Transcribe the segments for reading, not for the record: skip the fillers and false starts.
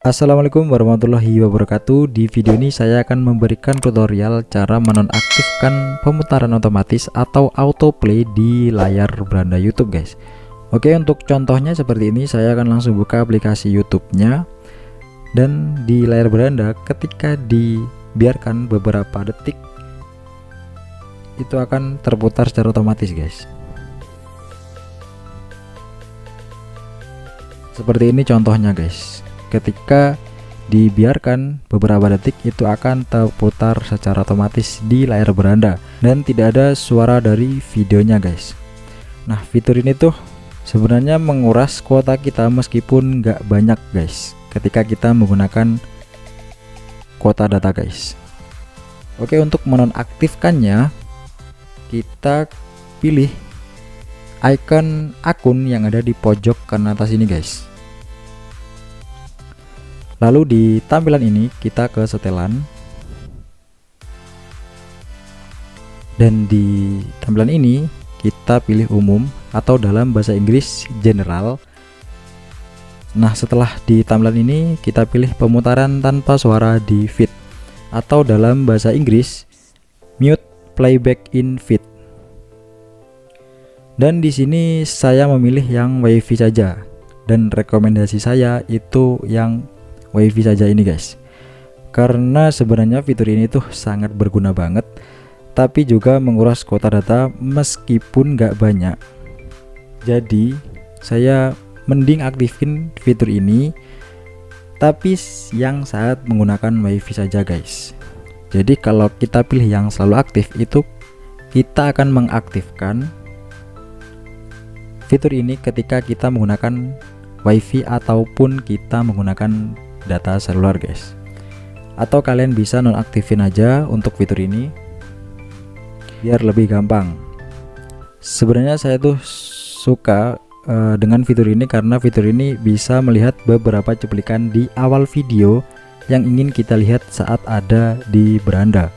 Assalamualaikum warahmatullahi wabarakatuh. Di video ini saya akan memberikan tutorial cara menonaktifkan pemutaran otomatis atau autoplay di layar beranda YouTube guys. Oke, untuk contohnya seperti ini, saya akan langsung buka aplikasi YouTube-nya. Dan di layar beranda ketika dibiarkan beberapa detik itu akan terputar secara otomatis guys. Seperti ini contohnya guys. Ketika dibiarkan beberapa detik itu akan terputar secara otomatis di layar beranda dan tidak ada suara dari videonya guys. Nah, fitur ini tuh sebenarnya menguras kuota kita meskipun nggak banyak guys ketika kita menggunakan kuota data guys. Oke, untuk menonaktifkannya kita pilih icon akun yang ada di pojok kanan atas ini guys. Lalu di tampilan ini kita ke setelan, dan di tampilan ini kita pilih umum atau dalam bahasa Inggris general. Nah, setelah di tampilan ini kita pilih pemutaran tanpa suara di feed atau dalam bahasa Inggris mute playback in feed. Dan di sini saya memilih yang WiFi saja, dan rekomendasi saya itu yang WiFi saja ini guys, karena sebenarnya fitur ini tuh sangat berguna banget, tapi juga menguras kuota data meskipun nggak banyak. Jadi saya mending aktifin fitur ini, tapi yang saat menggunakan WiFi saja guys. Jadi kalau kita pilih yang selalu aktif, itu kita akan mengaktifkan fitur ini ketika kita menggunakan WiFi ataupun kita menggunakan data seluler guys. Atau kalian bisa nonaktifin aja untuk fitur ini biar lebih gampang. Sebenarnya saya tuh suka dengan fitur ini karena fitur ini bisa melihat beberapa cuplikan di awal video yang ingin kita lihat saat ada di beranda.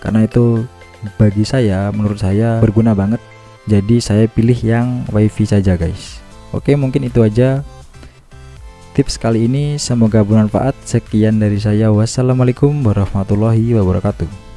Karena itu bagi saya, menurut saya berguna banget. Jadi saya pilih yang WiFi saja guys. Oke, mungkin itu aja tips kali ini, semoga bermanfaat. Sekian dari saya, wassalamualaikum warahmatullahi wabarakatuh.